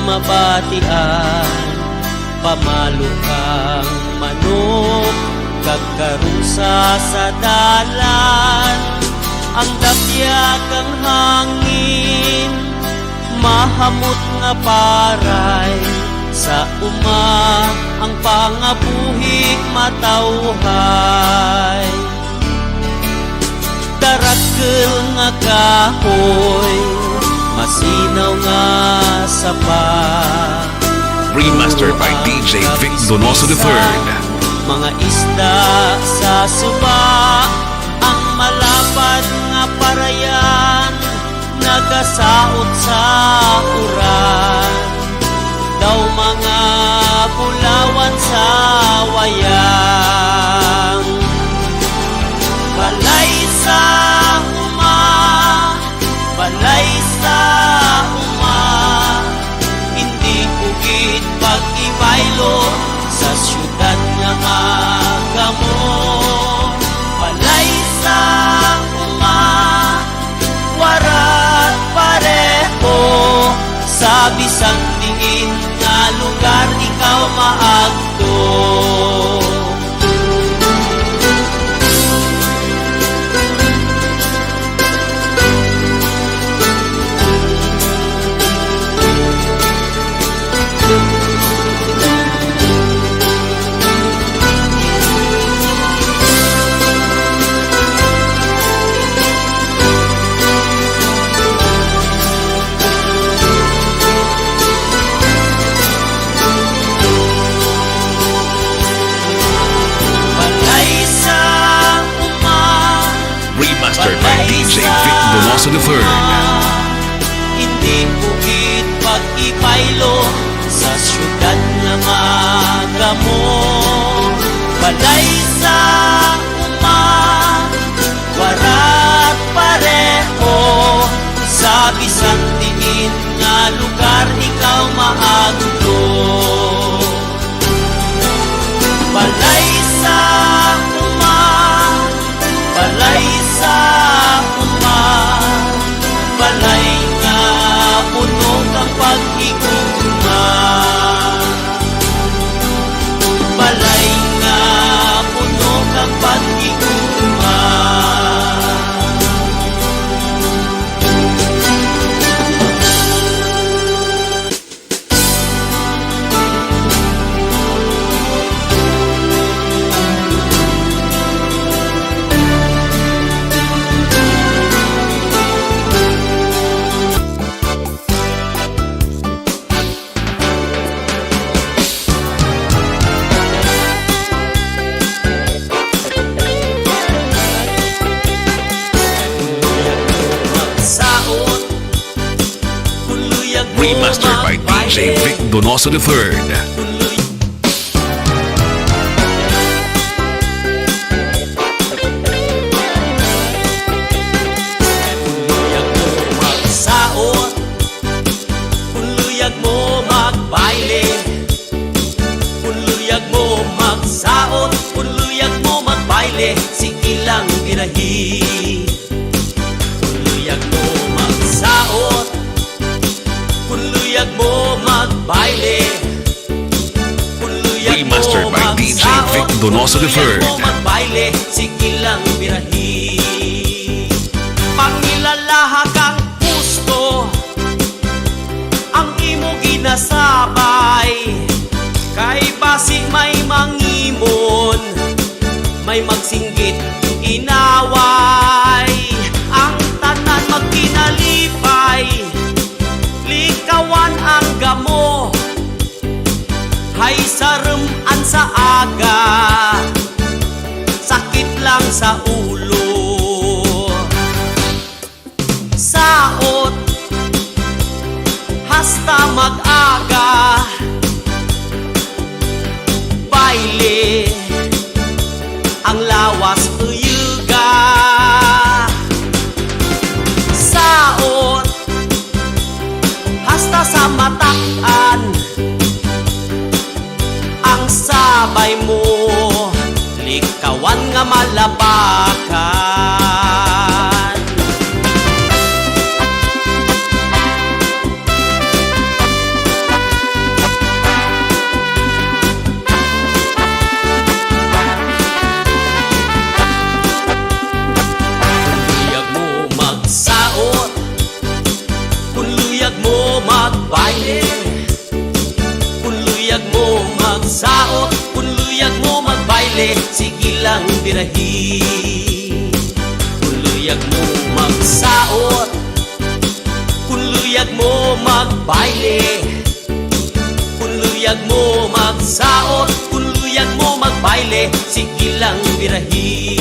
mabatian, pamalo kang manok, kagkarusa sa dalan. Ang dapya kang hangin, mahamot nga paray, sa uma ang pangabuhig matawhay. Darakkel nga kahoy, masinaw nga sapa. Remastered by DJ Vic Donoso III. Mga isda sa suba, ang malapad nga parayan, nagasaot sa uran. Daw mga bulawan sa wayang. Balay sa uma, balay sa uma, hindi bukid pag-ibaylo sa syudad nga magamo. Balay sa uma, warat pareho, sa bisang diin nga lugar ikaw maagto. Remastered by DJ Vic Donoso III. Hindi bukid pag-ibaylo sa syudad nga magamo. Balay sa uma, warat pareho, sa bisang diin nga lugar ikaw maagto. Balay sa uma, balay sa uma, balay nga puno kang pag-igugma. Balay nga puno kang pag-igugma. Remastered by DJ Vic Donoso III. Kunluyag mo magbaile, kunluyag mo magsaot, kunluyag mo magbaile, sige lang birahi. Kunluyag mo magsaot, kunluyag mo magbaile, kunluyag mo Remastered by DJ Vic Donoso III. kunluyag mo magbaile, sige lang birahi. Pangilalaha kang gusto, ang imo ginasabay, kay basi may mangimon, may magsinggit inaway. Ang tanan magkinalipay, likawan ang gamo, hay sarem-an sa aga, sakit lang sa ulo. Saot, hasta mag-aga, baile, ang lawas uyuga. Saot, hasta sa matakan, ang sabay mo, likawan nga malabakan. magbayle, kung luyag mo magsaot, kung luyag mo magbayle, sige lang birahi. Kung luyag mo magsaot, kung luyag mo magbayle, kung luyag mo magsaot, kung luyag mo magbayle, sige lang birahi.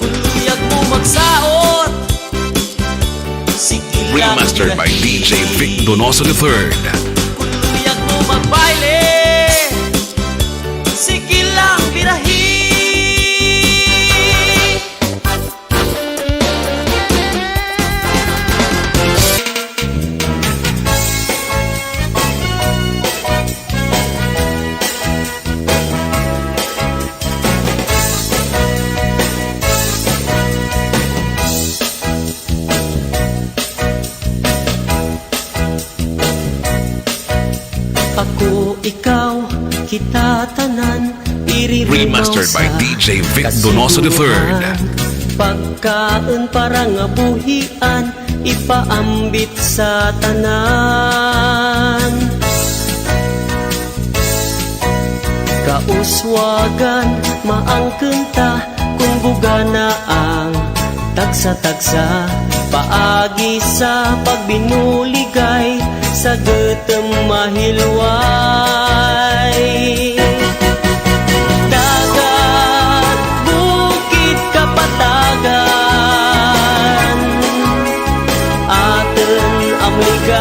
Kung luyag mo magsaot, sige lang Remastered by birahi. DJ Vic Donoso III. Kung luyag mo magbayle, sige lang birahi. Ako, ikaw, kita tanan, Remastered by DJ Vic Donoso III. Pagkaon para nga buhian, ipaambit sa tanan. Kauswagan, maangkenta, kung buga na ang tagsa-tagsa. Paagi sa pagbinuligay, sa gutom mahilway. Dagat, bukid, kapatagan, aten amligan.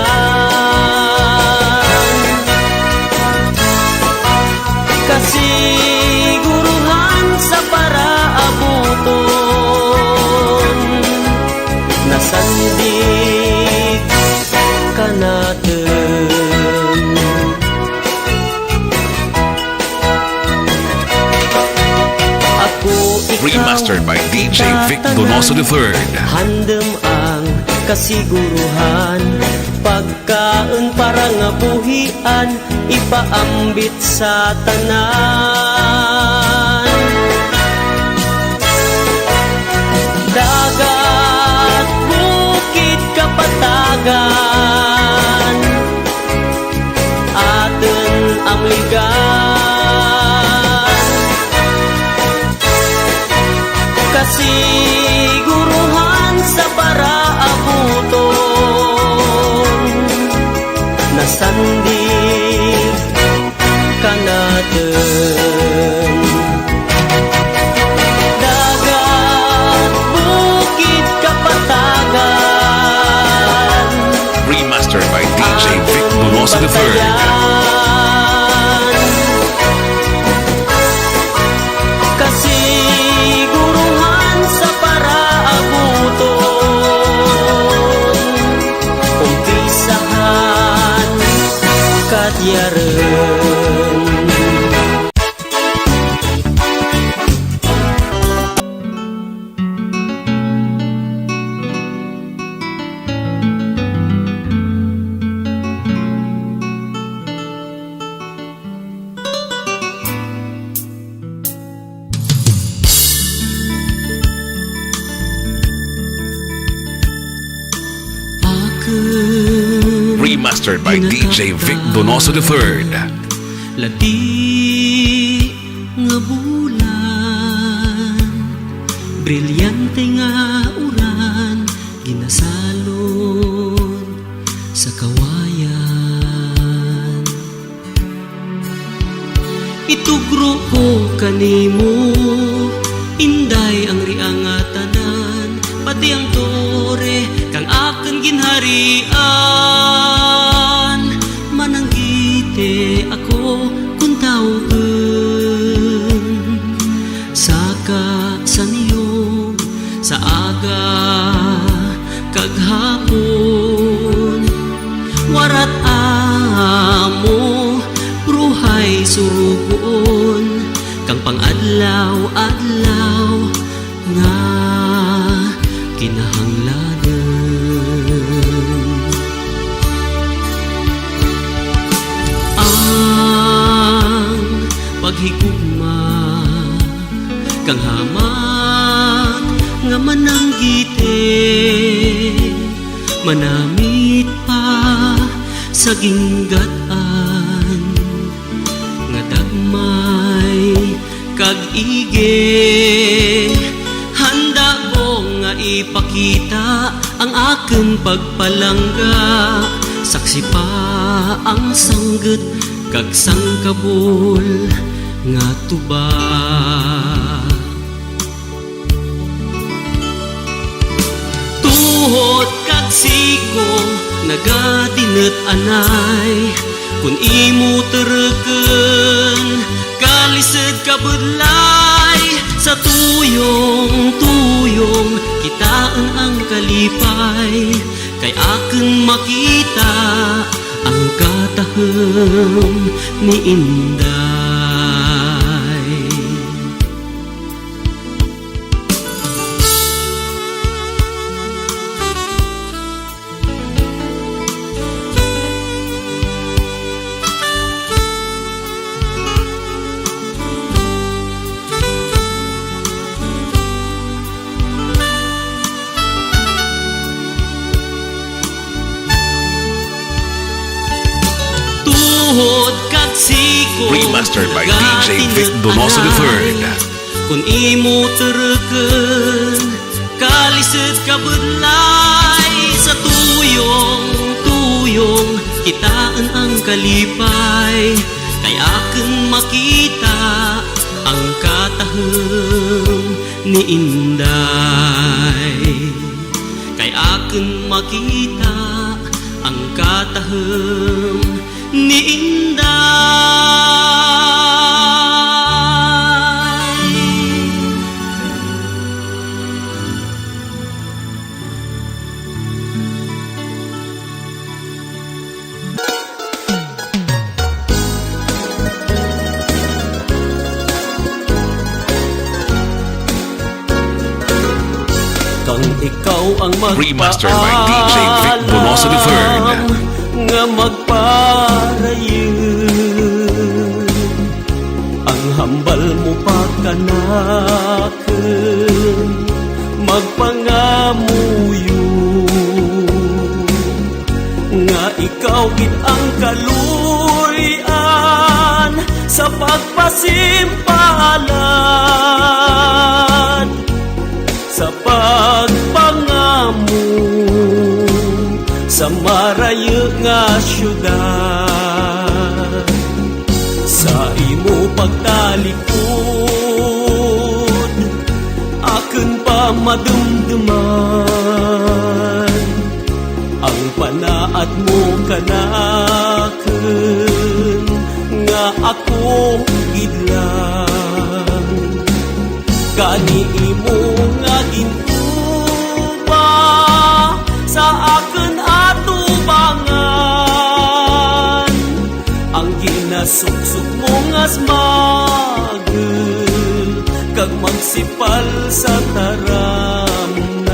Kasiguruhan sa paraabuton, nasandig ka natin. Ako, ikaw, Remastered by DJ Vic Donoso III. handem ang kasiguruhan, pagkaon para nga buhian, ipaambit sa tanan. Dagat, bukid, kapatagan, aten amligan. Kasiguruhan sa paraabuton, nasandig ka natin. Dagat, bukid, kapatagan, Remastered by DJ Vic Donoso III. Kasiguruhan sa paraabuton, umpisahan kadyaren. Remastered by DJ Vic Donoso III. Ladi nga bulan, brilyante nga uran, ginasalon sa kawayan. Itugro ko kanimo, inday ang rianga tanan, pati ang tore kang aken ginharian. Mananggite ako kung tawgen, saka sa niyog, sa aga kaghapon. Warat amo, bruhay surugon, kang pang-adlaw-adlaw nga kinahanglanan. Ang paghigugma kang hamat nga mananggite, manamit pa sa ginggatan nga dagmay kag ige. Handa ko nga ipakita ang aking pagpalangga, saksi pa ang sangget kag sangkabol nga tuba. Tuhod kag siko nagadinet anay, kun imo tereken kalised kabudlay. Sa tuyong kitaan ang kalipay, kay aken makita ang katahem ni Inday. Tuhod kag siko Remastered by DJ Vic Donoso III. Kun imo tereken kalised kabudlay. Sa tuyong kitaan ang kalipay, kay aken makita ang katahem ni Inday. Kay aken makita ang katahem ni Inday. Kang ikaw ang Remastered by DJ Vic Donoso III. nga magparayon, ang hambal mo pagkanaken magpangamuyo, nga ikaw gid ang kaluy-an sa pagpasimpalan, sa pagpangamu sa marayo nga syudad. Sa imo pagtalikod aken pa madumduman, ang panaat mo kanaken nga ako idlang. Kani imo nga gintuba sa aken atubangan, ang ginasuksok mo nga smagel kag magsipal sa taramnan.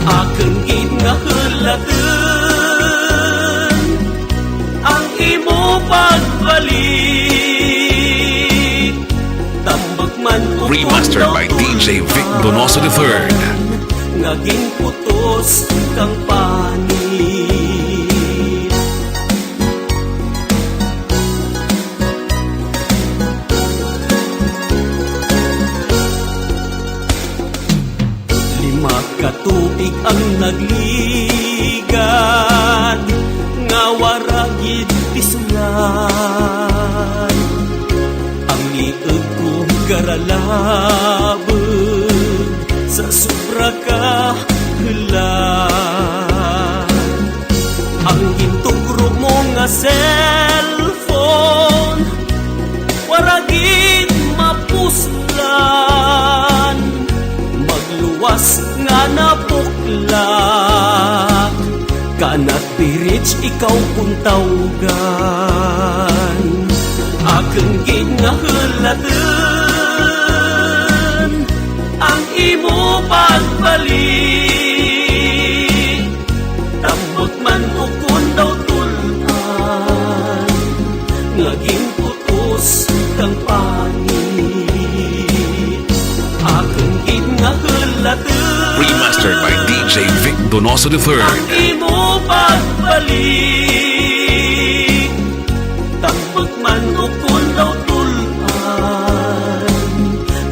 Aken gid nga hulaten ang imo pagbalik, tambak man o Remastered by DJ Vic Donoso III. ngaging putos kang panit. Lima ka tuig ang nagligad, nga waragid pisulan. Ang lieg ko garalabog sa sobra ka helan. Ang gintugro mo nga cellphone waragid mapuslan, magluwas nga napuklak, kanat pirich ikaw kung tawgan. Aken gid nga hulaten ang imo pagbalik, tambot man o kun daw tulan, naging putos kang panit. Aken gid nga hulaten Remastered by DJ Vic Donoso III. ang imo pagbalik, daw tulan,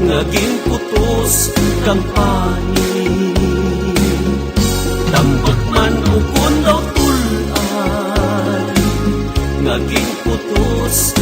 ngaging putos kang pani. Tambak man ukon daw tulan, ngaging putos